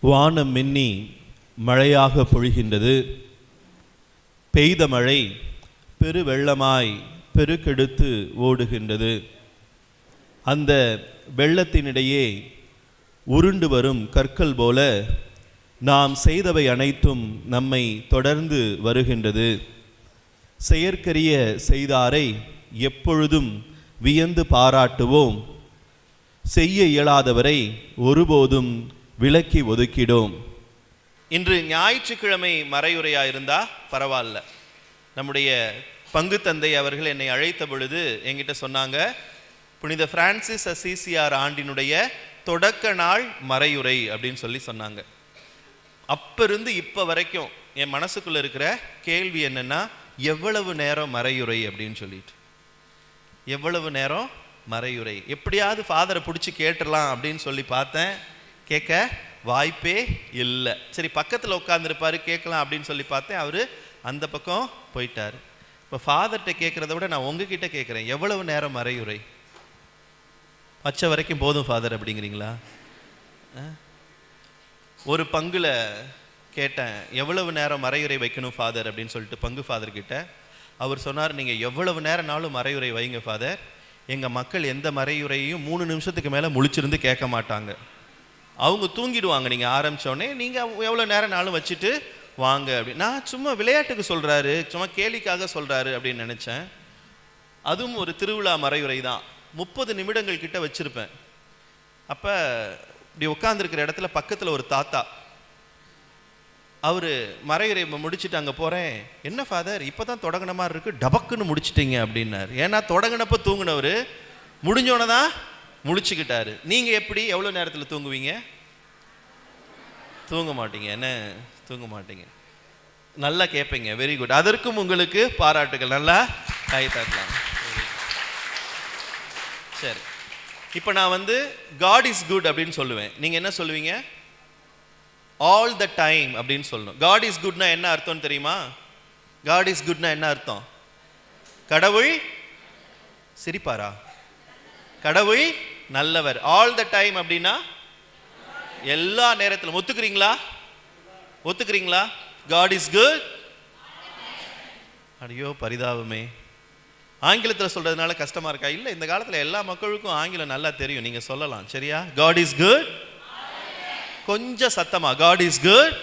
வானம் மின்னி மழையாக பொழிகின்றது. பெய்த மழை பெருவெள்ளமாய் பெருக்கெடுத்து ஓடுகின்றது. அந்த வெள்ளத்தினிடையே உருண்டு வரும் கற்கள் போல நாம் செய்தவை அனைத்தும் நம்மை தொடர்ந்து வருகின்றது. செயற்கரிய செய்தாரை எப்பொழுதும் வியந்து பாராட்டுவோம், செய்ய இயலாதவரை ஒருபோதும் விலக்கி ஒதுக்கிடும். இன்று ஞாயிற்றுக்கிழமை மறையுரையாயிருந்தா பரவாயில்ல. நம்முடைய பங்கு தந்தை அவர்கள் என்னை அழைத்த பொழுது என்கிட்ட சொன்னாங்க, புனித பிரான்சிஸ் அசிசியார் ஆண்டினுடைய தொடக்க நாள் மறையுரை அப்படின்னு சொல்லி சொன்னாங்க. அப்ப இருந்து இப்ப வரைக்கும் என் மனசுக்குள்ள இருக்கிற கேள்வி என்னன்னா, எவ்வளவு நேரம் மறையுரை அப்படின்னு சொல்லிட்டு, எவ்வளவு நேரம் மறையுரை, எப்படியாவது ஃபாதரை பிடிச்சி கேட்டுடலாம் அப்படின்னு சொல்லி பார்த்தேன். கேட்க வாய்ப்பே இல்லை. சரி, பக்கத்தில் உட்காந்துருப்பாரு கேட்கலாம் அப்படின்னு சொல்லி பார்த்தேன். அவரு அந்த பக்கம் போயிட்டார். இப்போ ஃபாதர்கிட்ட கேட்குறத விட நான் உங்ககிட்ட கேட்குறேன், எவ்வளவு நேரம் மறையுரை? பச்ச வரைக்கும் போதும் ஃபாதர் அப்படிங்கிறீங்களா? ஒரு பங்குல கேட்டேன், எவ்வளவு நேரம் மறையுரை வைக்கணும் ஃபாதர் அப்படின்னு சொல்லிட்டு பங்கு ஃபாதர் கிட்ட. அவர் சொன்னார், நீங்கள் எவ்வளவு நேரம்னாலும் மறையுரை வைங்க ஃபாதர், எங்கள் மக்கள் எந்த மறையுரையும் 3 நிமிஷத்துக்கு மேலே முழிச்சிருந்து கேட்க மாட்டாங்க, அவங்க தூங்கிடுவாங்க நீங்கள் ஆரம்பித்தோடனே, நீங்கள் எவ்வளோ நேரம்னாலும் வச்சுட்டு வாங்க அப்படின்னு. நான் சும்மா விளையாட்டுக்கு சொல்கிறாரு, சும்மா கேலிக்காக சொல்கிறாரு அப்படின்னு நினச்சேன். அதுவும் ஒரு திருவிழா மறையுரை தான். 30 நிமிடங்கள் கிட்ட வச்சுருப்பேன். அப்போ இப்படி உட்காந்துருக்கிற இடத்துல பக்கத்தில் ஒரு தாத்தா, அவர் மறையுரை முடிச்சுட்டு அங்கே போகிறேன், என்ன ஃபாதர் இப்போ தான் தொடங்கின மாதிரி இருக்குது, டபக்குன்னு முடிச்சிட்டிங்க அப்படின்னாரு. ஏன்னா தொடங்கினப்போ தூங்கினவர் முடிஞ்சோன்னே தான் முழிச்சுக்கிட்டாரு. நீங்கள் எப்படி எவ்வளோ நேரத்தில் தூங்குவீங்க? தூங்க மாட்டீங்க. என்ன தூங்க மாட்டீங்க? நல்லா கேட்பீங்க. Very good. அதற்கும் உங்களுக்கு பாராட்டுகள். நல்லா கை தட்டலாம். சரி, இப்போ நான் காட் இஸ் குட் அப்படின்னு சொல்லுவேன். நீங்கள் என்ன சொல்லுவீங்க? ஆல் த டைம் அப்படின்னு சொல்லணும். காட் இஸ் குட்னா என்ன அர்த்தம் தெரியுமா? காட் இஸ் குட்னா என்ன அர்த்தம்? கடவுள் சிரிப்பாரா? கடவுள் நல்லவர். ஆல் த டைம் அப்படின்னா எல்லா நேரத்திலும். ஒத்துக்கிறீங்களா? ஒத்துக்கிறீங்களா? God is good. அடியோ பரிதாபமே, ஆங்கிலத்தில் சொல்றதுனால கஷ்டமா இருக்கா? இல்லை, இந்த காலத்தில் எல்லா மக்களுக்கும் ஆங்கிலம் நல்லா தெரியும், நீங்க சொல்லலாம். சரியா? God is good. கொஞ்சம் சத்தமா, காட் இஸ் குட்.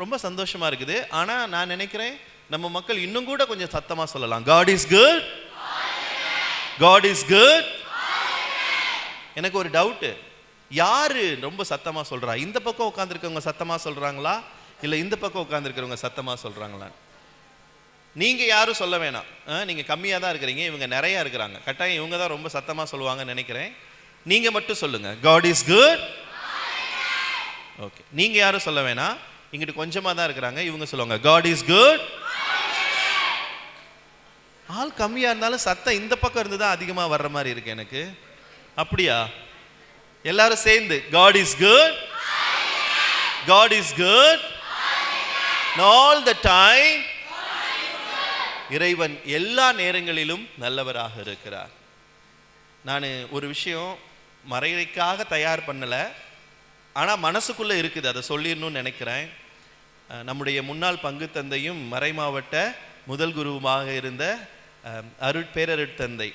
ரொம்ப சந்தோஷமா இருக்குது. ஆனா நான் நினைக்கிறேன் நம்ம மக்கள் இன்னும் கூட கொஞ்சம் சத்தமா சொல்லலாம், God is good, God is good. எனக்கு ஒரு டவுட்டு, யாரு ரொம்ப சத்தமா சொல்றா? இந்த பக்கம் உட்காந்துருக்கவங்க சத்தமா சொல்றாங்களா, இல்ல இந்த பக்கம் உட்காந்துருக்கிறவங்க சத்தமா சொல்றாங்களா? நீங்க யாரும் சொல்ல வேணாம். நீங்க கம்மியா தான் இருக்கிறீங்க, இவங்க நிறைய இருக்கிறாங்க. கட்டாயம் இவங்க தான் ரொம்ப சத்தமா சொல்லுவாங்கன்னு நினைக்கிறேன். நீங்க மட்டும் சொல்லுங்க, காட் இஸ் குட். ஓகே, நீங்க யாரும் சொல்ல வேணாம், இங்கிட்டு கொஞ்சமா தான் இருக்கிறாங்க, இவங்க சொல்லுவாங்க காட் இஸ் குட். ஆள் கம்மியா இருந்தாலும் சத்தம் இந்த பக்கம் இருந்து தான் அதிகமா வர்ற மாதிரி இருக்கு எனக்கு. அப்படியா? எல்லாரும் சேர்ந்து God is good, God is good all the time. இறைவன் எல்லா நேரங்களிலும் நல்லவராக இருக்கிறார். நான் ஒரு விஷயம் மறைவுரைக்காக தயார் பண்ணல, ஆனா மனசுக்குள்ள இருக்குது, அதை சொல்லிடணும்னு நினைக்கிறேன். நம்முடைய முன்னாள் பங்கு தந்தையும் மறைமாவட்ட முதல் குருவுமாக இருந்த பேரருட்தந்தை,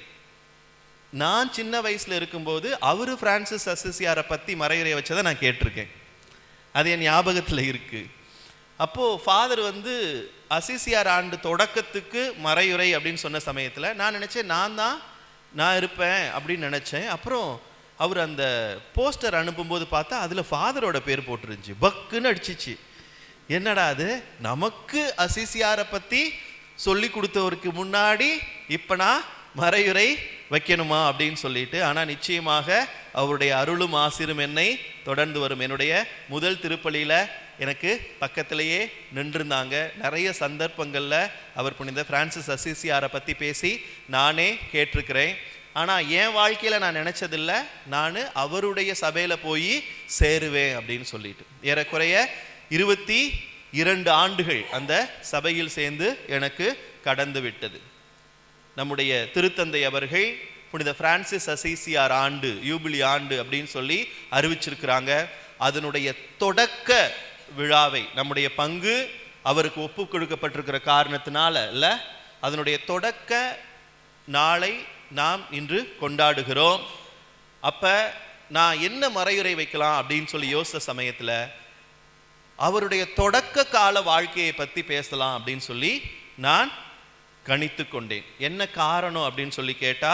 நான் சின்ன வயசுல இருக்கும்போது அவரு பிரான்சிஸ் அசிசியாரை பத்தி மறையுரை வச்சதை நான் கேட்டிருக்கேன். அது என் ஞாபகத்துல இருக்கு. அப்போ ஃபாதர் அசிசியார் ஆண்டு தொடக்கத்துக்கு மறையுரை அப்படின்னு சொன்ன சமயத்துல நான் நினைச்சேன் நான் இருப்பேன் அப்படின்னு நினைச்சேன். அப்புறம் அவர் அந்த போஸ்டர் அனுப்பும்போது பார்த்தா அதுல ஃபாதரோட பேர் போட்டுருந்துச்சு. பக்குன்னு அடிச்சிச்சு. என்னடா அது, நமக்கு அசிசியாரை பத்தி சொல்லி கொடுத்தவருக்கு முன்னாடி இப்ப நான் மறையுரை வைக்கணுமா அப்படின்னு சொல்லிட்டு. ஆனா நிச்சயமாக அவருடைய அருளும் ஆசிரும் என்னை தொடர்ந்து வரும். என்னுடைய முதல் திருப்பலியில எனக்கு பக்கத்திலேயே நின்றுருந்தாங்க. நிறைய சந்தர்ப்பங்கள்ல அவர் புனித பிரான்சிஸ் அசிசியாரை பத்தி பேசி நானே கேட்டிருக்கிறேன். ஆனா என் வாழ்க்கையில நான் நினைச்சதில்லை நான் அவருடைய சபையில போய் சேருவேன் அப்படின்னு சொல்லிட்டு. ஏறக்குறைய 22 ஆண்டுகள் அந்த சபையில் சேர்ந்து எனக்கு கடந்து விட்டது. நம்முடைய திருத்தந்தை அவர்கள் புனித பிரான்சிஸ் அசிசியார் ஆண்டு, யூபிலி ஆண்டு அப்படின்னு சொல்லி அறிவிச்சிருக்கிறாங்க. அதனுடைய தொடக்க விழாவை, நம்முடைய பங்கு அவருக்கு ஒப்பு கொடுக்கப்பட்டிருக்கிற காரணத்தினால இல்ல, அதனுடைய தொடக்க நாளை நாம் இன்று கொண்டாடுகிறோம். அப்ப நான் என்ன மறையுரை வைக்கலாம் அப்படின்னு சொல்லி யோசித்த சமயத்துல அவருடைய தொடக்க கால வாழ்க்கையை பத்தி பேசலாம் அப்படின்னு சொல்லி நான் கணித்து கொண்டேன். என்ன காரணம் அப்படின்னு சொல்லி கேட்டா,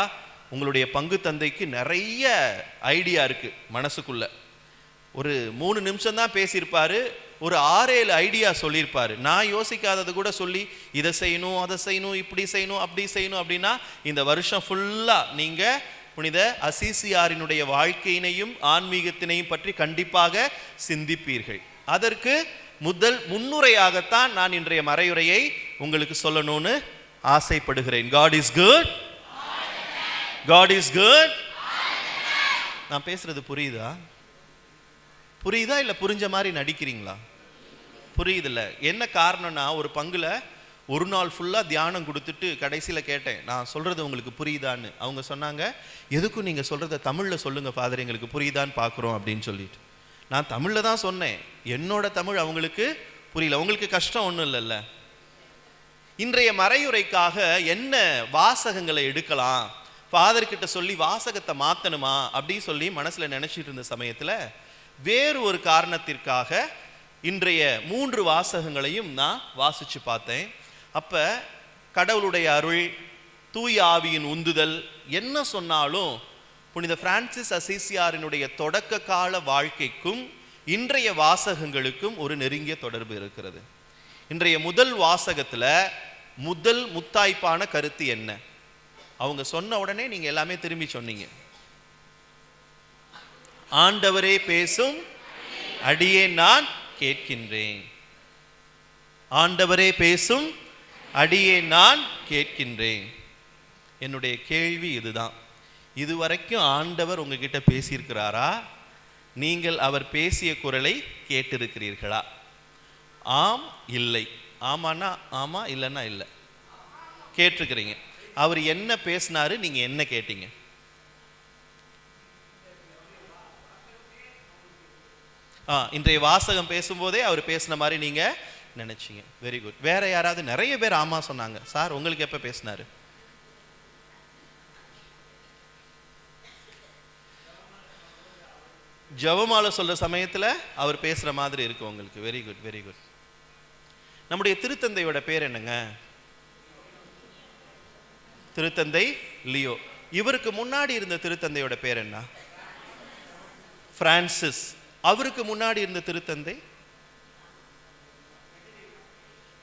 உங்களுடைய பங்கு தந்தைக்கு நிறைய ஐடியா இருக்கு மனசுக்குள்ள. ஒரு 3 நிமிஷம் தான் பேசியிருப்பாரு, ஒரு 6-7 ஐடியா சொல்லியிருப்பாரு. நான் யோசிக்காதது கூட சொல்லி இதை செய்யணும், அதை செய்யணும், இப்படி செய்யணும், அப்படி செய்யணும் அப்படின்னா இந்த வருஷம் ஃபுல்லா நீங்க புனித அசிசியாரினுடைய வாழ்க்கையினையும் ஆன்மீகத்தினையும் பற்றி கண்டிப்பாக சிந்திப்பீர்கள். அதற்கு முதல் முன்னுரையாகத்தான் நான் இன்றைய மறையுரையை உங்களுக்கு சொல்லணும்னு ஆசைப்படுகிறேன். God is good. God is good. நான் பேசுறது புரியுதா? புரியுதா இல்ல புரிஞ்ச மாதிரி நடிக்கிறீங்களா? புரியுதுல்ல? என்ன காரணம்னா, ஒரு பங்குல ஒரு நாள் ஃபுல்லா தியானம் கொடுத்துட்டு கடைசியில கேட்டேன், நான் சொல்றது உங்களுக்கு புரியுதான்னு. அவங்க சொன்னாங்க, எதுக்கும் நீங்க சொல்றத தமிழ்ல சொல்லுங்க ஃபாதர், எங்களுக்கு புரியுதான்னு பாக்குறோம் அப்படின்னு சொல்லிட்டு. நான் தமிழ்ல தான் சொன்னேன். என்னோட தமிழ் அவங்களுக்கு புரியல. உங்களுக்கு கஷ்டம் ஒன்றும் இல்லைல்ல. இன்றைய மறையுரைக்காக என்ன வாசகங்களை எடுக்கலாம், ஃபாதர் கிட்ட சொல்லி வாசகத்தை மாத்தணுமா அப்படின்னு சொல்லி மனசுல நினைச்சிட்டு இருந்த சமயத்துல வேறு ஒரு காரணத்திற்காக இன்றைய 3 வாசகங்களையும் நான் வாசிச்சு பார்த்தேன். அப்ப கடவுளுடைய அருள், தூய ஆவியின் உந்துதல் என்ன சொன்னாலும் புனித பிரான்சிஸ் அசிசியாரினுடைய தொடக்க கால வாழ்க்கைக்கும் இன்றைய வாசகங்களுக்கும் ஒரு நெருங்கிய தொடர்பு இருக்கிறது. இன்றைய முதல் வாசகத்துல முதல் முத்தாய்ப்பான கருத்து என்ன? அவங்க சொன்ன உடனே நீங்க எல்லாமே திரும்பி சொன்னீங்க. ஆண்டவரே பேசும், அடியே நான் கேட்கின்றேன். ஆண்டவரே பேசும், அடியே நான் கேட்கின்றேன். என்னுடைய கேள்வி இதுதான். இதுவரைக்கும் ஆண்டவர் உங்ககிட்ட பேசியிருக்கிறாரா? நீங்கள் அவர் பேசிய குரலை கேட்டிருக்கிறீர்களா? ஆம், இல்லை. ஆமான்னா ஆமா, இல்லைன்னா இல்லை. கேட்டிருக்கிறீங்க. அவர் என்ன பேசினாரு, நீங்க என்ன கேட்டீங்க? இன்றைய வாசகம் பேசும்போதே அவர் பேசின மாதிரி நீங்க நினைச்சீங்க. Very good. வேற யாராவது? நிறைய பேர் ஆமா சொன்னாங்க. சார் உங்களுக்கு எப்ப பேசினாரு? ஜெபமாலை சொல்ற சமயத்துல அவர் பேசுற மாதிரி இருக்கு உங்களுக்கு. Very good, very good. நம்முடைய திருத்தந்தையோட பேர் என்னங்க? திருத்தந்தை லியோ. இவருக்கு முன்னாடி இருந்த திருத்தந்தையோட பேர் என்ன? பிரான்சிஸ். அவருக்கு முன்னாடி இருந்த திருத்தந்தை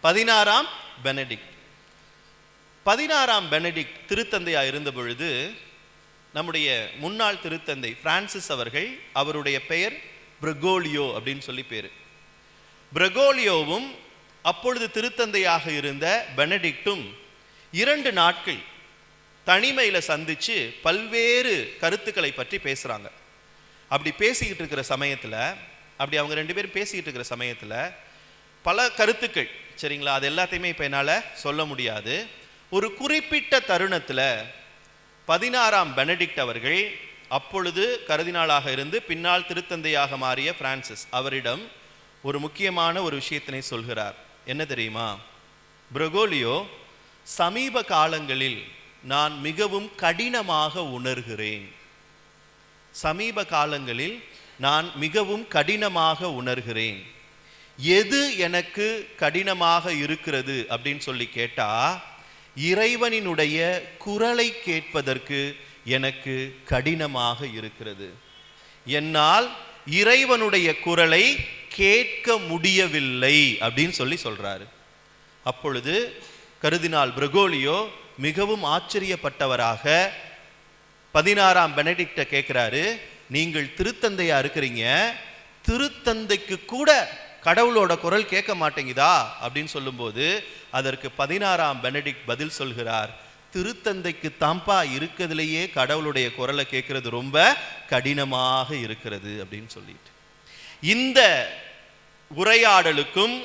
16ஆம் பெனடிக்ட். 16ஆம் பெனடிக்ட் திருத்தந்தையா இருந்த பொழுது நம்முடைய முன்னாள் திருத்தந்தை பிரான்சிஸ் அவர்கள், அவருடைய பெயர் பிரெகோலியோ அப்படின்னு சொல்லி பேரு. பிரெகோலியோவும் அப்பொழுது திருத்தந்தையாக இருந்த பெனடிக்டும் 2 நாட்கள் தனிமையில சந்திச்சு பல்வேறு கருத்துக்களை பற்றி பேசுறாங்க. அப்படி பேசிக்கிட்டு இருக்கிற சமயத்துல, அப்படி அவங்க 2 பேரும் பேசிக்கிட்டு இருக்கிற சமயத்துல பல கருத்துக்கள், சரிங்களா, அது எல்லாத்தையுமே இப்ப என்னால சொல்ல முடியாது. ஒரு குறிப்பிட்ட தருணத்துல 16ஆம் பெனடிக்ட் அவர்கள், அப்பொழுது கர்தினாலாக இருந்து பின்னால் திருத்தந்தையாக மாறிய பிரான்சிஸ் அவரிடம் ஒரு முக்கியமான ஒரு விஷயத்தினை சொல்கிறார். என்ன தெரியுமா? பிரெகோலியோ, சமீப காலங்களில் நான் மிகவும் கடினமாக உணர்கிறேன். சமீப காலங்களில் நான் மிகவும் கடினமாக உணர்கிறேன். எது எனக்கு கடினமாக இருக்கிறது அப்படின்னு சொல்லி கேட்டா, இறைவனினுடைய குரலை கேட்பதற்கு எனக்கு கடினமாக இருக்கிறது. என்னால் இறைவனுடைய குரலை கேட்க முடியவில்லை அப்படின்னு சொல்லி சொல்றாரு. அப்பொழுது கர்தினால் பிரெகோலியோ மிகவும் ஆச்சரியப்பட்டவராக 16ஆம் பெனடிக்ட கேட்கிறாரு, நீங்கள் திருத்தந்தையா இருக்கிறீங்க, திருத்தந்தைக்கு கூட கடவுளோட குரல் கேட்க மாட்டேங்குதா அப்படின்னு சொல்லும்போது அதற்கு 16ஆம் பெனடிக்ட் பதில் சொல்கிறார், திருத்தந்தைக்கு தாம்பா இருக்கிறதுலையே கடவுளுடைய குரலை கேட்கறது ரொம்ப கடினமாக இருக்கிறது அப்படின்னு சொல்லிட்டு. இந்த உரையாடலுக்கும்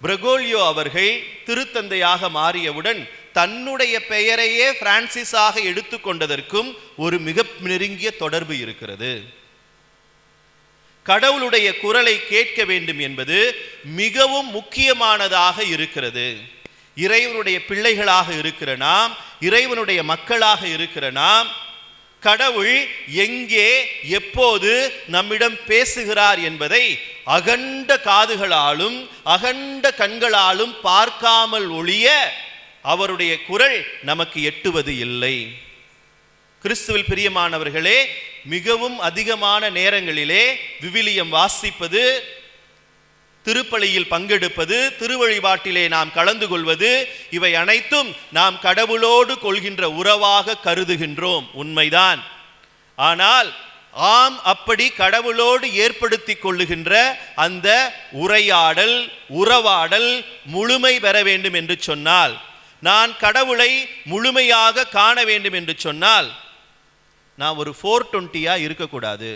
பிரெகோலியோ அவர்கள் திருத்தந்தையாக மாறியவுடன் தன்னுடைய பெயரையே பிரான்சிஸாக எடுத்துக்கொண்டதற்கும் ஒரு மிக நெருங்கிய தொடர்பு இருக்கிறது. கடவுளுடைய குரலை கேட்க வேண்டும் என்பது மிகவும் முக்கியமானதாக இருக்கிறது. இறைவனுடைய பிள்ளைகளாக இருக்கிற நாம், இறைவனுடைய மக்களாக இருக்கிற நாம், கடவுள் எங்கே எப்போது நம்மிடம் பேசுகிறார் என்பதை அகண்ட காதுகளாலும் அகண்ட கண்களாலும் பார்க்காமல் ஒழிய அவருடைய குரல் நமக்கு எட்டுவது இல்லை. கிறிஸ்துவில் பிரியமானவர்களே, மிகவும் அதிகமான நேரங்களிலே விவிலியம் வாசிப்பது, திருப்பலியில் பங்கெடுப்பது, திருவழிபாட்டிலே நாம் கலந்து கொள்வது, இவை அனைத்தும் நாம் கடவுளோடு கொள்கின்ற உறவாக கருதுகின்றோம். உண்மைதான். ஆனால் ஆம், அப்படி கடவுளோடு ஏற்படுத்தி கொள்ளுகின்ற அந்த உரையாடல், உறவாடல் முழுமை பெற வேண்டும் என்று சொன்னால், நான் கடவுளை முழுமையாக காண வேண்டும் என்று சொன்னால், நான் ஒரு 420 இருக்கக்கூடாது.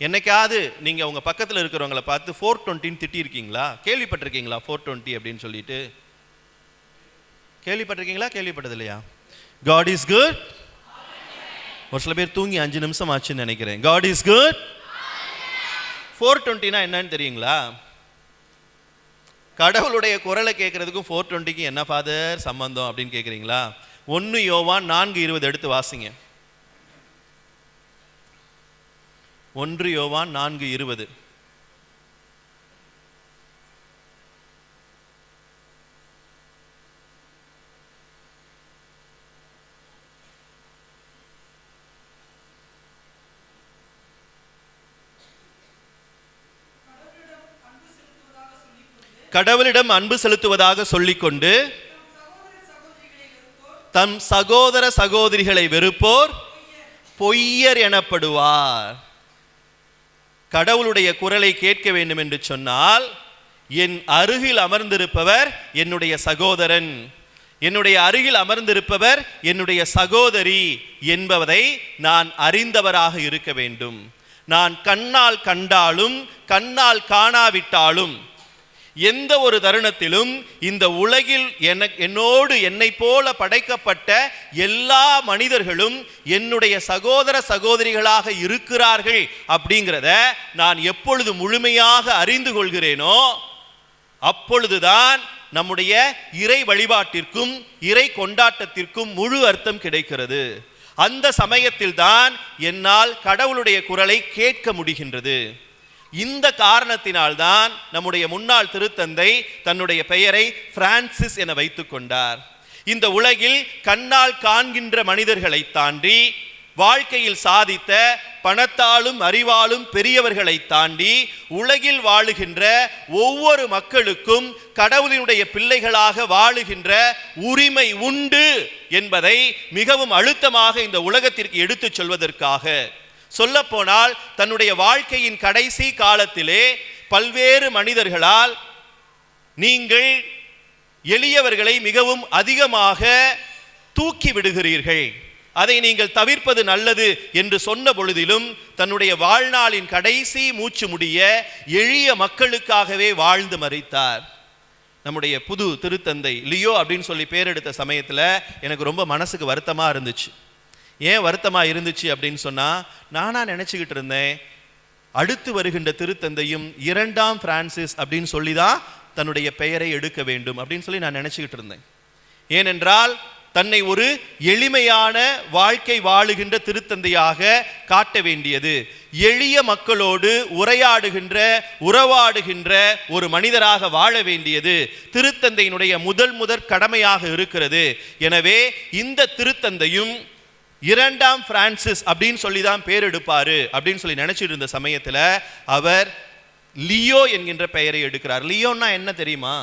என்னைக்காவது நீங்க உங்க பக்கத்தில் இருக்கிறவங்களை பார்த்து 420 திட்டி இருக்கீங்களா? கேள்விப்பட்டிருக்கீங்களா 420 அப்படின்னு சொல்லிட்டு? கேள்விப்பட்டிருக்கீங்களா? கேள்விப்பட்டது இல்லையா? God is good. ஒரு சில பேர் தூங்கி 5 நிமிஷம் ஆச்சுன்னு நினைக்கிறேன். God is good. 420 என்னன்னு தெரியுங்களா? கடவுளுடைய குரலை கேட்கறதுக்கும் 420க்கும் என்ன ஃபாதர் சம்பந்தம் அப்படின்னு கேட்குறீங்களா? 1 யோவான் 4:20 எடுத்து வாசிங்க. 1 யோவான் 4:20. கடவுளிடம் அன்பு செலுத்துவதாக சொல்லிக்கொண்டு தம் சகோதர சகோதரிகளை வெறுப்போர் பொய்யர் எனப்படுவார். கடவுளுடைய குரலை கேட்க வேண்டும் என்று சொன்னால், என் அருகில் அமர்ந்திருப்பவர் என்னுடைய சகோதரன், என்னுடைய அருகில் அமர்ந்திருப்பவர் என்னுடைய சகோதரி என்பதை நான் அறிந்தவராக இருக்க வேண்டும். நான் கண்ணால் கண்டாலும் கண்ணால் காணாவிட்டாலும் எந்த ஒரு தருணத்திலும் இந்த உலகில் என்னோடு என்னை போல படைக்கப்பட்ட எல்லா மனிதர்களும் என்னுடைய சகோதர சகோதரிகளாக இருக்கிறார்கள் அப்படிங்கிறத நான் எப்பொழுது முழுமையாக அறிந்து கொள்கிறேனோ அப்பொழுதுதான் நம்முடைய இறை வழிபாட்டிற்கும் இறை கொண்டாட்டத்திற்கும் முழு அர்த்தம் கிடைக்கிறது. அந்த சமயத்தில் தான் என்னால் கடவுளுடைய குரலை கேட்க முடிகின்றது. இந்த காரணத்தினால்தான் நம்முடைய முன்னாள் திருத்தந்தை தன்னுடைய பெயரை பிரான்சிஸ் என வைத்துக் கொண்டார். இந்த உலகில் கண்ணால் காண்கின்ற மனிதர்களை தாண்டி, வாழ்க்கையில் சாதித்த பணத்தாலும் அறிவாலும் பெரியவர்களை தாண்டி உலகில் வாழுகின்ற ஒவ்வொரு மக்களுக்கும் கடவுளினுடைய பிள்ளைகளாக வாழுகின்ற உரிமை உண்டு என்பதை மிகவும் அழுத்தமாக இந்த உலகத்திற்கு எடுத்துச் சொல்வதற்காக, சொல்லப்போனால் தன்னுடைய வாழ்க்கையின் கடைசி காலத்திலே பல்வேறு மனிதர்களால் நீங்கள் எளியவர்களை மிகவும் அதிகமாக தூக்கி விடுகிறீர்கள், அதை நீங்கள் தவிர்ப்பது நல்லது என்று சொன்ன பொழுதிலும் தன்னுடைய வாழ்நாளின் கடைசி மூச்சு முடிய எளிய மக்களுக்காகவே வாழ்ந்து மரித்தார். நம்முடைய புது திருத்தந்தை லியோ அப்படின்னு சொல்லி பேர் எடுத்த சமயத்தில் எனக்கு ரொம்ப மனசுக்கு வருத்தமாக இருந்துச்சு. ஏன் வருத்தமாக இருந்துச்சு அப்படின்னு சொன்னால், நானாக நினச்சிக்கிட்டு இருந்தேன் அடுத்து வருகின்ற திருத்தந்தையும் 2ஆம் பிரான்சிஸ் அப்படின்னு சொல்லி தான் தன்னுடைய பெயரை எடுக்க வேண்டும் அப்படின்னு சொல்லி நான் நினச்சிக்கிட்டு இருந்தேன். ஏனென்றால் தன்னை ஒரு எளிமையான வாழ்க்கை வாழுகின்ற திருத்தந்தையாக காட்ட வேண்டியது, எளிய மக்களோடு உரையாடுகின்ற உறவாடுகின்ற ஒரு மனிதராக வாழ வேண்டியது திருத்தந்தையினுடைய முதற் கடமையாக இருக்கிறது. எனவே இந்த திருத்தந்தையும் 2ஆம் பிரான்சிஸ் அப்படின்னு சொல்லி தான் பேர் எடுப்பாரு அப்படின்னு சொல்லி நினைச்சிட்டு இருந்த சமயத்தில் அவர் லியோ என்கின்ற பெயரை எடுக்கிறார். லியோன்னா என்ன தெரியுமா?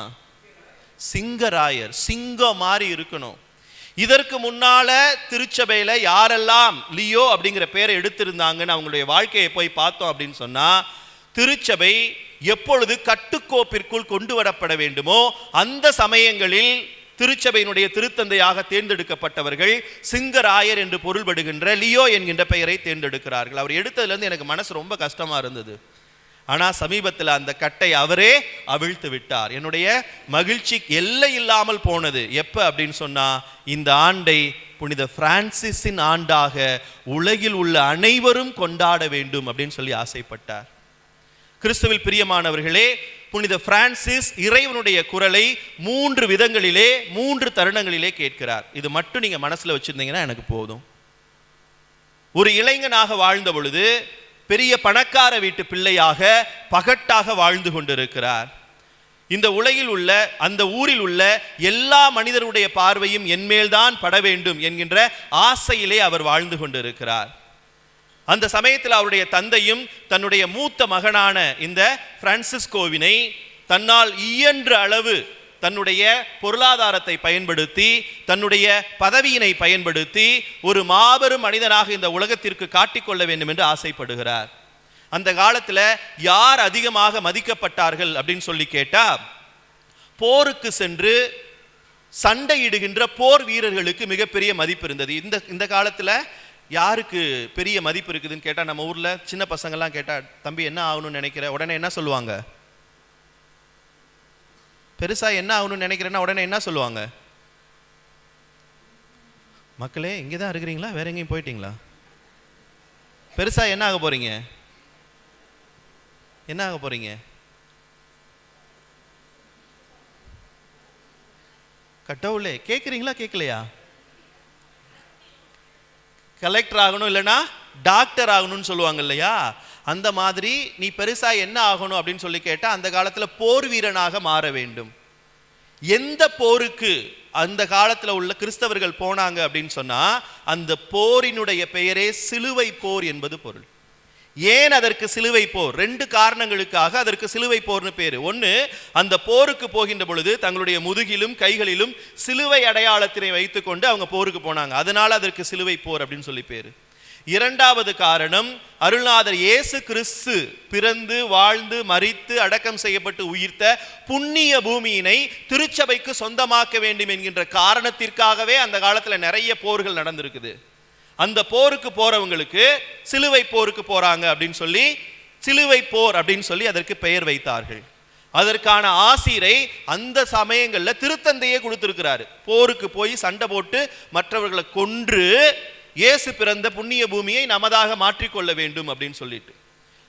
சிங்கராயர், சிங்கம் மாதிரி இருக்கணும். இதற்கு முன்னால திருச்சபையில யாரெல்லாம் லியோ அப்படிங்கிற பேரை எடுத்திருந்தாங்கன்னு அவங்களுடைய வாழ்க்கையை போய் பார்த்தோம் அப்படின்னு சொன்னா, திருச்சபை எப்பொழுது கட்டுக்கோப்பிற்குள் கொண்டு வரப்பட வேண்டுமோ அந்த சமயங்களில் திருச்சபையினுடைய திருத்தந்தையாக தேர்ந்தெடுக்கப்பட்டவர்கள் சிங்கராயர் என்று பொருள்படுகின்ற லியோ என்கின்ற பெயரை தேர்ந்தெடுக்கிறார்கள். அவர் எடுத்ததுலேருந்து எனக்கு மனசு ரொம்ப கஷ்டமா இருந்தது. ஆனால் சமீபத்தில் அந்த கட்டை அவரே அவிழ்த்து விட்டார். என்னுடைய மகிழ்ச்சி எல்லை இல்லாமல் போனது. எப்போ அப்படின்னு சொன்னா, இந்த ஆண்டை புனித பிரான்சிஸின் ஆண்டாக உலகில் உள்ள அனைவரும் கொண்டாட வேண்டும் அப்படின்னு சொல்லி ஆசைப்பட்டார். கிறிஸ்துவில் பிரியமானவர்களே, புனித பிரான்சிஸ் இறைவனுடைய குரலை 3 விதங்களிலே 3 தருணங்களிலே கேட்கிறார். இது மட்டும் நீங்க மனசுல வச்சிருந்தீங்கன்னா எனக்கு போதும். ஒரு இளைஞனாக வாழ்ந்த பொழுது பெரிய பணக்கார வீட்டு பிள்ளையாக பகட்டாக வாழ்ந்து கொண்டிருக்கிறார். இந்த உலகில் உள்ள அந்த ஊரில் உள்ள எல்லா மனிதருடைய பார்வையும் என்மேல்தான் பட வேண்டும் என்கின்ற ஆசையிலே அவர் வாழ்ந்து கொண்டிருக்கிறார். அந்த சமயத்தில் அவருடைய தந்தையும் தன்னுடைய மூத்த மகனான இந்த பிரான்சிஸ்கோவினை தன்னால் இயன்ற அளவு தன்னுடைய பொருளாதாரத்தை பயன்படுத்தி தன்னுடைய பதவியினை பயன்படுத்தி ஒரு மாபெரும் மனிதனாக இந்த உலகத்திற்கு காட்டிக்கொள்ள வேண்டும் என்று ஆசைப்படுகிறார். அந்த காலத்தில் யார் அதிகமாக மதிக்கப்பட்டார்கள் அப்படின்னு சொல்லி கேட்டா, போருக்கு சென்று சண்டையிடுகின்ற போர் வீரர்களுக்கு மிகப்பெரிய மதிப்பு இருந்தது. இந்த காலத்தில் யாருக்கு பெரிய மதிப்பு இருக்குதுன்னு கேட்டால், நம்ம ஊரில் சின்ன பசங்கள்லாம் கேட்டால், தம்பி என்ன ஆகணும்னு நினைக்கிற, உடனே என்ன சொல்லுவாங்க? பெருசா என்ன ஆகணும்னு நினைக்கிறேன்னா உடனே என்ன சொல்லுவாங்க? மக்களே இங்கே தான் இருக்கிறீங்களா, வேற எங்கேயும் போயிட்டீங்களா? பெருசா என்ன ஆக போறீங்க? என்ன ஆக போறீங்க? கட்டவுளே கேட்குறீங்களா கேட்கலையா? கலெக்டர் ஆகணும், இல்லைன்னா டாக்டர் ஆகணும்னு சொல்லுவாங்க இல்லையா? அந்த மாதிரி நீ பெருசா என்ன ஆகணும் அப்படின்னு சொல்லி கேட்டா, அந்த காலத்துல போர் வீரனாக மாற வேண்டும். எந்த போருக்கு அந்த காலத்துல உள்ள கிறிஸ்தவர்கள் போனாங்க அப்படின்னு சொன்னா, அந்த போரினுடைய பெயரே சிலுவை போர் என்பது பொருள். ஏன் அதற்கு சிலுவை போர்? 2 காரணங்களுக்காக அதற்கு சிலுவை போர்னு பேரு. ஒன்று, அந்த போருக்கு போகின்ற பொழுது தங்களுடைய முதுகிலும் கைகளிலும் சிலுவை அடையாளத்தினை வைத்துக்கொண்டு அவங்க போருக்கு போனாங்க, அதனால அதற்கு சிலுவை போர் அப்படின்னு சொல்லி பேரு. 2வது காரணம், அருள்நாதர் இயேசு கிறிஸ்து பிறந்து வாழ்ந்து மரித்து அடக்கம் செய்யப்பட்டு உயிர்த்த புண்ணிய பூமியினை திருச்சபைக்கு சொந்தமாக்க வேண்டும் என்கின்ற காரணத்திற்காகவே அந்த காலத்துல நிறைய போர்கள் நடந்திருக்குது. அந்த போருக்கு போறவங்களுக்கு சிலுவை போருக்கு போறாங்க அப்படின்னு சொல்லி சிலுவை போர் அப்படின்னு சொல்லி அதற்கு பெயர் வைத்தார்கள். அதற்கான ஆசிரை அந்த சமயங்கள்ல திருத்தந்தையே கொடுத்திருக்கிறாரு. போருக்கு போய் சண்டை போட்டு மற்றவர்களை கொன்று இயேசு பிறந்த புண்ணிய பூமியை நமதாக மாற்றிக்கொள்ள வேண்டும் அப்படின்னு சொல்லிட்டு.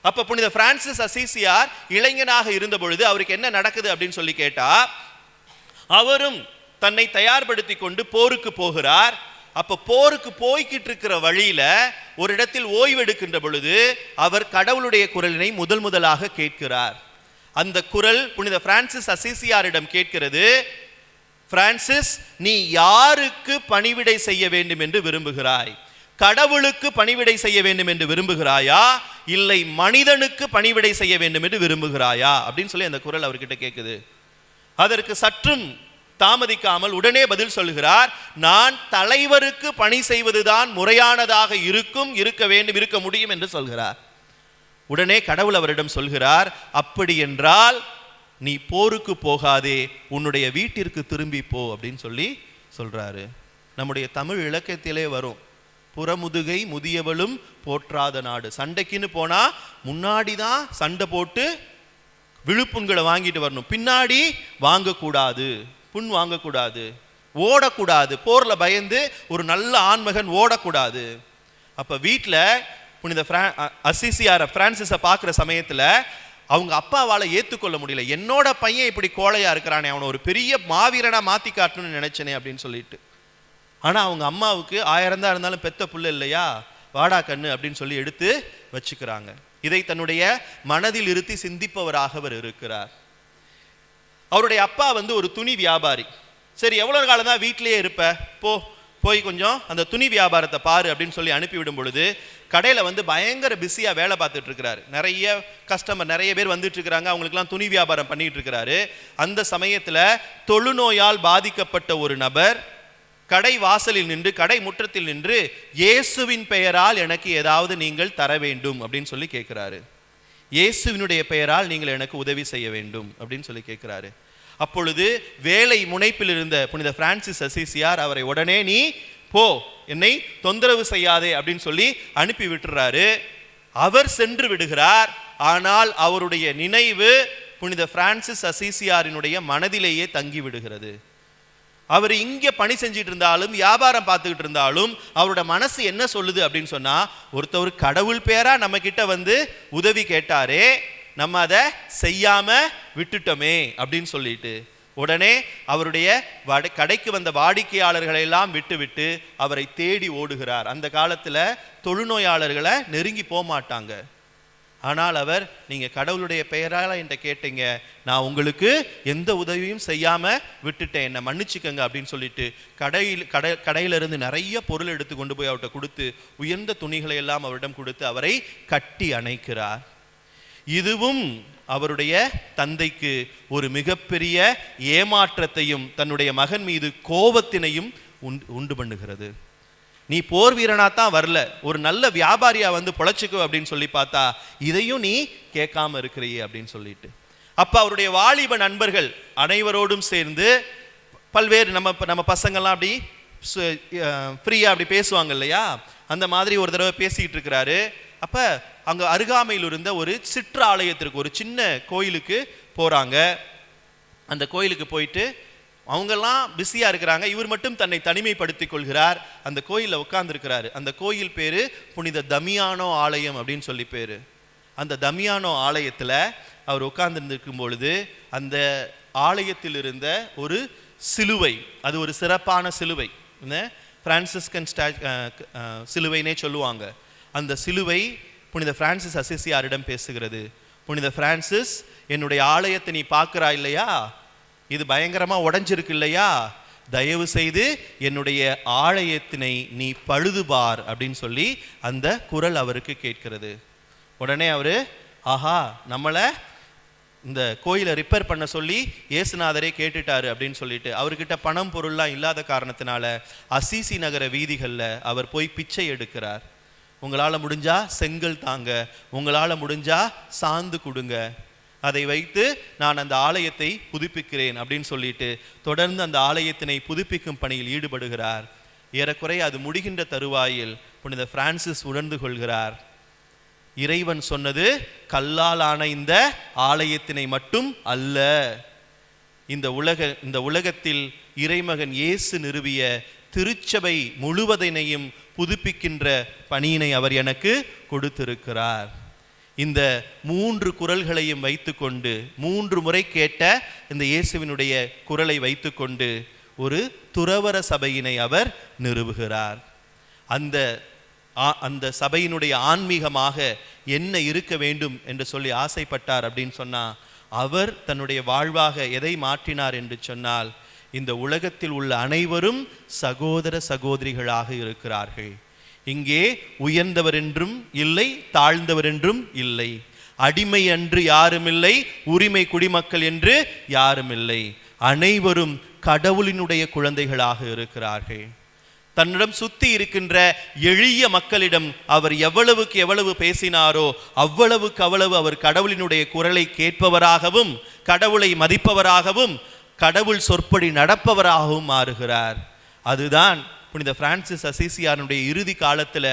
அப்ப புனித பிரான்சிஸ் அசிசியார் இளைஞனாக இருந்த பொழுது அவருக்கு என்ன நடக்குது அப்படின்னு சொல்லி கேட்டா, அவரும் தன்னை தயார்படுத்தி கொண்டு போருக்கு போகிறார். அப்ப போருக்கு போய்கிட்டு இருக்கிற வழியில ஒரு இடத்தில் ஓய்வெடுக்கின்ற பொழுது அவர் கடவுளுடைய குரலினை முதலாக கேட்கிறார். அந்த குரல் புனித பிரான்சிஸ் அசிசியாரிடம் கேட்கிறது, பிரான்சிஸ், நீ யாருக்கு பணிவிடை செய்ய வேண்டும் என்று விரும்புகிறாய்? கடவுளுக்கு பணிவிடை செய்ய வேண்டும் என்று விரும்புகிறாயா, இல்லை மனிதனுக்கு பணிவிடை செய்ய வேண்டும் என்று விரும்புகிறாயா அப்படின்னு சொல்லி அந்த குரல் அவர்கிட்ட கேட்குது. அதற்கு சற்றும் தாமதிக்காமல் உடனே பதில் சொல்கிறார், நான் தலைவருக்கு பணி செய்வதுதான் முறையானதாக இருக்க வேண்டும், இருக்க முடியும் என்று சொல்கிறார். உடனே கடவுள் அவரிடம் சொல்கிறார், அப்படி என்றால் நீ போருக்கு போகாதே, உன்னுடைய வீட்டிற்கு திரும்பி போ அப்படின்னு சொல்லி சொல்றாரு. நம்முடைய தமிழ் இலக்கியத்திலே வரும், புறமுதுகை முதியவளும் போற்றாத நாடு. சண்டைக்குன்னு போனா முன்னாடிதான் சண்டை போட்டு விழுப்புண்களை வாங்கிட்டு வரணும், பின்னாடி வாங்கக்கூடாது, புண் வாங்கக்கூடாது, ஓடக்கூடாது, போர்ல பயந்து ஒரு நல்ல ஆண்மகன் ஓடக்கூடாது. அப்ப வீட்டில் புனித அசிசியார பிரான்சிஸை பார்க்குற சமயத்துல அவங்க அப்பாவால ஏற்றுக்கொள்ள முடியல. என்னோட பையன் இப்படி கோழையா இருக்கிறானே, அவனை ஒரு பெரிய மாவீரனா மாத்தி காட்டணும்னு நினைச்சனே அப்படின்னு சொல்லிட்டு. ஆனா அவங்க அம்மாவுக்கு 1000 தான் இருந்தாலும் பெத்த புள்ள இல்லையா, வாடா கண்ணு அப்படின்னு சொல்லி எடுத்து வச்சுக்கிறாங்க. இதை தன்னுடைய மனதில் இருத்தி சிந்திப்பவராக அவர் இருக்கிறார். அவருடைய அப்பா ஒரு துணி வியாபாரி. சரி, எவ்வளவு காலம் தான் வீட்டிலேயே இருப்ப, போய் கொஞ்சம் அந்த துணி வியாபாரத்தை பாரு அப்படின்னு சொல்லி அனுப்பிவிடும் பொழுது கடையில் பயங்கர பிஸியா வேலை பார்த்துட்டு இருக்கிறாரு. நிறைய கஸ்டமர், நிறைய பேர் வந்துட்டு இருக்கிறாங்க, அவங்களுக்குலாம் துணி வியாபாரம் பண்ணிட்டு இருக்கிறாரு. அந்த சமயத்துல தொழுநோயால் பாதிக்கப்பட்ட ஒரு நபர் கடை வாசலில் நின்று, கடை முற்றத்தில் நின்று, இயேசுவின் பெயரால் எனக்கு ஏதாவது நீங்கள் தர வேண்டும் அப்படின்னு சொல்லி கேட்கிறாரு. இயேசுவினுடைய பெயரால் நீங்கள் எனக்கு உதவி செய்ய வேண்டும் அப்படின்னு சொல்லி கேட்கிறாரு. அப்பொழுது வேலை முனைப்பில் இருந்த புனித பிரான்சிஸ் அசிசியார் அவரை உடனே நீ போ, என்னை தொந்தரவு செய்யாதே அப்படின்னு சொல்லி அனுப்பி விட்டுறாரு. அவர் சென்று விடுகிறார். ஆனால் அவருடைய நினைவு புனித பிரான்சிஸ் அசிசியாரினுடைய மனதிலேயே தங்கி விடுகிறது. அவர் இங்கே பணி செஞ்சிட்டு இருந்தாலும் வியாபாரம் பார்த்துக்கிட்டு இருந்தாலும் அவரோட மனசு என்ன சொல்லுது அப்படின்னு சொன்னா, ஒருத்தவர் கடவுள் பேரா நம்ம கிட்ட வந்து உதவி கேட்டாரே, நம்ம அதை செய்யாம விட்டுட்டோமே அப்படின்னு சொல்லிட்டு உடனே அவருடைய கடைக்கு வந்த வாடிக்கையாளர்களை எல்லாம் விட்டு அவரை தேடி ஓடுகிறார். அந்த காலத்துல தொழுநோயாளர்களை நெருங்கி போக மாட்டாங்க. ஆனால் அவர், நீங்க கடவுளுடைய பெயரால என்கிட்ட கேட்டீங்க, நான் உங்களுக்கு எந்த உதவியும் செய்யாம விட்டுட்டேன், என்னை மன்னிச்சுக்கங்க அப்படின்னு சொல்லிட்டு கடையிலிருந்து நிறைய பொருள் எடுத்து கொண்டு போய் அவர்கிட்ட கொடுத்து உயர்ந்த துணிகளை எல்லாம் அவரிடம் கொடுத்து அவரை கட்டி அணைக்கிறார். இதுவும் அவருடைய தந்தைக்கு ஒரு மிகப்பெரிய ஏமாற்றத்தையும் தன்னுடைய மகன் மீது கோபத்தினையும் உண்டு பண்ணுகிறது. நீ போர் வீரனா தான் வரல, ஒரு நல்ல வியாபாரியா வந்து பொழைச்சுக்கோ அப்படின்னு சொல்லி பார்த்தா இதையும் நீ கேட்காம இருக்கிறியே அப்படின்னு சொல்லிட்டு, அப்ப அவருடைய வாலிப நண்பர்கள் அனைவரோடும் சேர்ந்து பல்வேறு நம்ம பசங்கள்லாம் அப்படி ஃப்ரீயா அப்படி பேசுவாங்க இல்லையா, அந்த மாதிரி ஒரு தடவை பேசிக்கிட்டு இருக்கிறாரு. அப்ப அங்க அருகாமையில் இருந்த ஒரு சிற்றாலயத்திற்கு, ஒரு சின்ன கோயிலுக்கு போறாங்க. அந்த கோயிலுக்கு போயிட்டு அவங்கெல்லாம் பிஸியா இருக்கிறாங்க, இவர் மட்டும் தன்னை தனிமைப்படுத்திக் கொள்கிறார். அந்த கோயிலில் உட்கார்ந்து இருக்கிறாரு. அந்த கோயில் பேரு புனித தமியானோ ஆலயம் அப்படின்னு சொல்லி பேரு. அந்த தமியானோ ஆலயத்துல அவர் உட்கார்ந்து இருக்கும் பொழுது அந்த ஆலயத்தில் இருந்த ஒரு சிலுவை, அது ஒரு சிறப்பான சிலுவை, பிரான்சிஸ்கன் சிலுவைனே சொல்லுவாங்க. அந்த சிலுவை புனித பிரான்சிஸ் அசிசியாரிடம் பேசுகிறது. புனித பிரான்சிஸ், என்னுடைய ஆலயத்தை நீ பார்க்கிறா இல்லையா, இது பயங்கரமா உடைஞ்சிருக்கு இல்லையா, தயவு செய்து என்னுடைய ஆலயத்தினை நீ பழுதுபார் அப்படின்னு சொல்லி அந்த குரல் அவருக்கு கேட்கிறது. உடனே அவரு, ஆஹா, நம்மளை இந்த கோயிலை ரிப்பேர் பண்ண சொல்லி இயேசுநாதரே கேட்டுட்டாரு அப்படின்னு சொல்லிட்டு அவர்கிட்ட பணம் பொருள்லாம் இல்லாத காரணத்தினால அசிசி நகர வீதிகளில் அவர் போய் பிச்சை எடுக்கிறார். உங்களால் முடிஞ்சா செங்கல் தாங்க, உங்களால் முடிஞ்சா சாந்து கொடுங்க, அதை வைத்து நான் அந்த ஆலயத்தை புதுப்பிக்கிறேன் அப்படின்னு சொல்லிட்டு தொடர்ந்து அந்த ஆலயத்தினை புதுப்பிக்கும் பணியில் ஈடுபடுகிறார். ஏறக்குறைய அது முடிகின்ற தருவாயில் புனித பிரான்சிஸ் உணர்ந்து கொள்கிறார், இறைவன் சொன்னது கல்லால் ஆன இந்த ஆலயத்தினை மட்டும் அல்ல, இந்த உலகத்தில் இறைமகன் இயேசு நிறுவிய திருச்சபை முழுவதனையும் புதுப்பிக்கின்ற பணியினை அவர் எனக்கு கொடுத்திருக்கிறார். இந்த 3 குரல்களையும் வைத்துக்கொண்டு, 3 முறை கேட்ட இந்த இயேசுவினுடைய குரலை வைத்துக்கொண்டு ஒரு துறவற சபையினை அவர் நிறுவுகிறார். அந்த சபையினுடைய ஆன்மீகமாக என்ன இருக்க வேண்டும் என்று சொல்லி ஆசைப்பட்டார் அப்படின்னு சொன்னா, அவர் தன்னுடைய வாழ்வாக எதை மாற்றினார் என்று சொன்னால், இந்த உலகத்தில் உள்ள அனைவரும் சகோதர சகோதரிகளாக இருக்கிறார்கள். இங்கே உயர்ந்தவர் என்றும் இல்லை, தாழ்ந்தவர் என்றும் இல்லை, அடிமை என்று யாரும் இல்லை, உரிமை குடிமக்கள் என்று யாரும் இல்லை, அனைவரும் கடவுளினுடைய குழந்தைகளாக இருக்கிறார்கள். தன்னிடம் சுத்தி இருக்கின்ற எளிய மக்களிடம் அவர் எவ்வளவுக்கு எவ்வளவு பேசினாரோ அவ்வளவுக்கு அவ்வளவு அவர் கடவுளினுடைய குரலை கேட்பவராகவும் கடவுளை மதிப்பவராகவும் கடவுள் சொற்படி நடப்பவராகவும் மாறுகிறார். அதுதான் புனித பிரான்சிஸ் அசிசியாருடைய இறுதி காலத்துல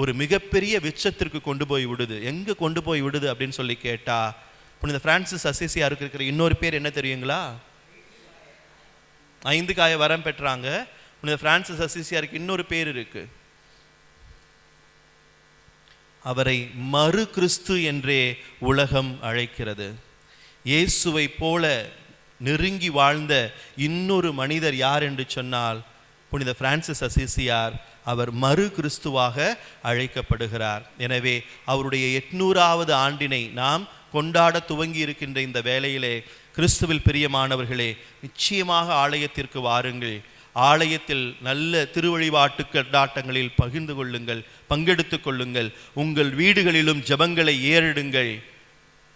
ஒரு மிகப்பெரிய விச்சத்திற்கு கொண்டு போய் விடுது. எங்க கொண்டு போய் விடுது அப்படின்னு சொல்லி கேட்டா, புனித பிரான்சிஸ் அசிசியாருக்கு இருக்கிற இன்னொரு பேர் என்ன தெரியுங்களா? 5 காய வரம் பெற்றாங்க. புனித பிரான்சிஸ் அசிசியாருக்கு இன்னொரு பேர் இருக்கு, அவரை மறு கிறிஸ்து என்றே உலகம் அழைக்கிறது. இயேசுவை போல நெருங்கி வாழ்ந்த இன்னொரு மனிதர் யார் என்று சொன்னால் புனித பிரான்சிஸ் அசிசியார். அவர் மறு கிறிஸ்துவாக அழைக்கப்படுகிறார். எனவே அவருடைய 800வது ஆண்டினை நாம் கொண்டாட துவங்கி இருக்கின்ற இந்த வேளையிலே கிறிஸ்துவில் பிரியமானவர்களே, நிச்சயமாக ஆலயத்திற்கு வாருங்கள். ஆலயத்தில் நல்ல திருவழிபாட்டு கொண்டாட்டங்களில் பகிர்ந்து கொள்ளுங்கள், பங்கெடுத்து கொள்ளுங்கள். உங்கள் வீடுகளிலும் ஜெபங்களை ஏறிடுங்கள்.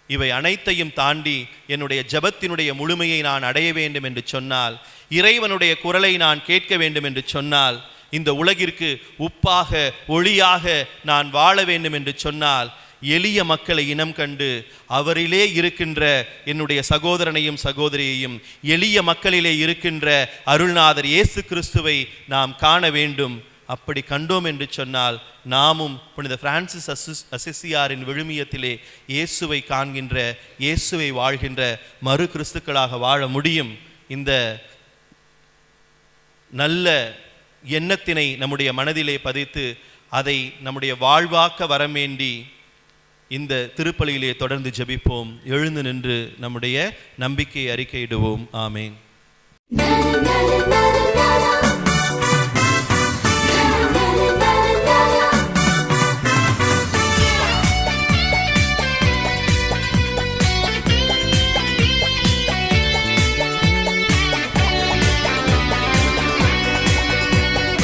இவை அனைத்தையும் தாண்டி என்னுடைய ஜெபத்தினுடைய முழுமையை நான் அடைய வேண்டும் என்று சொன்னால், இறைவனுடைய குரலை நான் கேட்க வேண்டும் என்று சொன்னால், இந்த உலகிற்கு உப்பாக ஒளியாக நான் வாழ வேண்டும் என்று சொன்னால், எளிய மக்களை இனம் கண்டு அவரிலே இருக்கின்ற என்னுடைய சகோதரனையும் சகோதரியையும், எளிய மக்களிலே இருக்கின்ற அருள்நாதர் இயேசு கிறிஸ்துவை நாம் காண வேண்டும். அப்படி கண்டோம் என்று சொன்னால் நாமும் புனித பிரான்சிஸ் அசிசியாரின் விழுமியத்திலே இயேசுவை காண்கின்ற, இயேசுவை வாழ்கின்ற மறு கிறிஸ்துக்களாக வாழ முடியும். இந்த நல்ல எண்ணத்தினை நம்முடைய மனதிலே பதித்து அதை நம்முடைய வாழ்வாக்க வரமேண்டி இந்த திருப்பலியிலே தொடர்ந்து ஜெபிப்போம். எழுந்து நின்று நம்முடைய நம்பிக்கையை அறிக்கையிடுவோம். ஆமேன்.